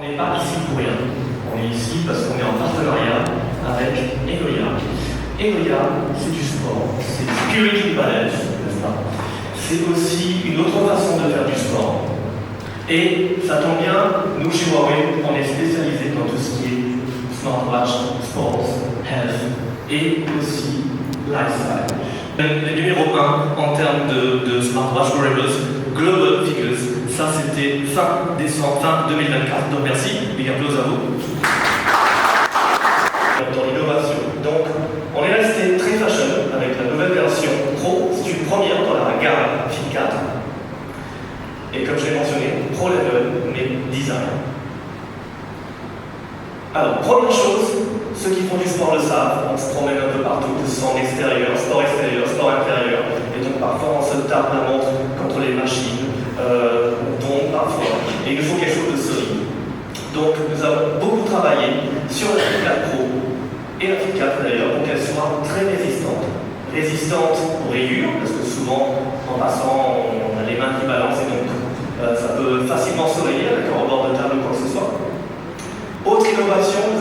n'est pas ici pour rien. On est ici parce qu'on est en partenariat avec Egolia. Egolia, c'est du sport, c'est Security Balance, n'est-ce pas? C'est aussi une autre façon de faire du sport. Et ça tombe bien, nous chez Huawei, on est spécialisé dans tout ce qui est smartwatch, sports, health et aussi lifestyle. Le numéro 1 en termes de smartwatch wearables, Global Figures, ça c'était fin 2024, donc merci, big applause à vous. Dans l'innovation, donc on est resté très fashion avec la nouvelle version Pro, c'est une première dans la gamme Fit 4. Et comme je l'ai mentionné, Pro Level, mais design. Alors, première chose, ceux qui font du sport le savent, on se promène un peu partout, que ce soit en extérieur, sport intérieur, et donc parfois on se tape la montre contre les machines, on tombe parfois, et il nous faut quelque chose de solide. Donc nous avons beaucoup travaillé sur la Fit 4 Pro, et la Fit 4 d'ailleurs, pour qu'elle soit très résistante. Résistante aux rayures, parce que souvent, en passant, on a les mains qui balancent, et donc ça peut facilement se rayer avec un rebord de table ou quoi que ce soit. Autre innovation, nous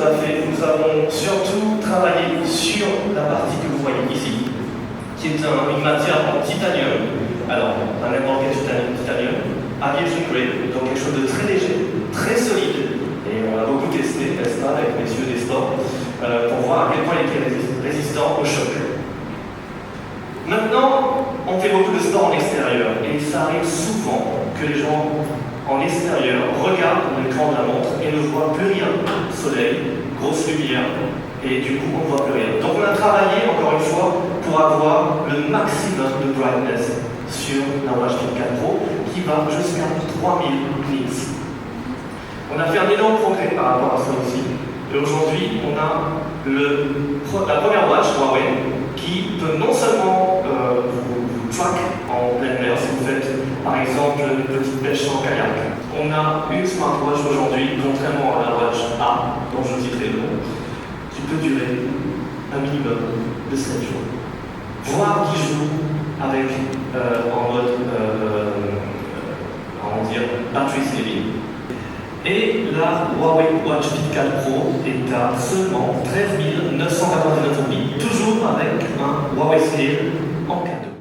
avons surtout travaillé sur la partie que vous voyez ici, qui est une matière en titanium. Alors, pas n'importe quel titanium, aviation grade, donc quelque chose de très léger, très solide. Et on a beaucoup testé, n'est-ce pas, avec messieurs des sports, pour voir à quel point il était résistant au choc. Maintenant, on fait beaucoup de sport en extérieur, et ça arrive souvent que les gens en extérieur regardent l'écran de la montre et ne voient plus rien. Soleil, grosse lumière, et du coup on ne voit plus rien. Donc on a travaillé, encore une fois, pour avoir le maximum de brightness sur la Watch Fit 4 Pro, qui va jusqu'à 3000 nits. On a fait un énorme progrès par rapport à ça aussi. Et aujourd'hui, on a la première watch Huawei qui peut non seulement vous track en pleine mer si vous faites par exemple une petite pêche en kayak. On a une smartwatch aujourd'hui, contrairement à la watch A, dont je citerai le nom, qui peut durer un minimum de 7 jours. Voire 10 jours avec en mode battery saving. Et la Huawei Watch Fit 4 Pro est à seulement 13 999 €, toujours avec un Huawei Scale en K2.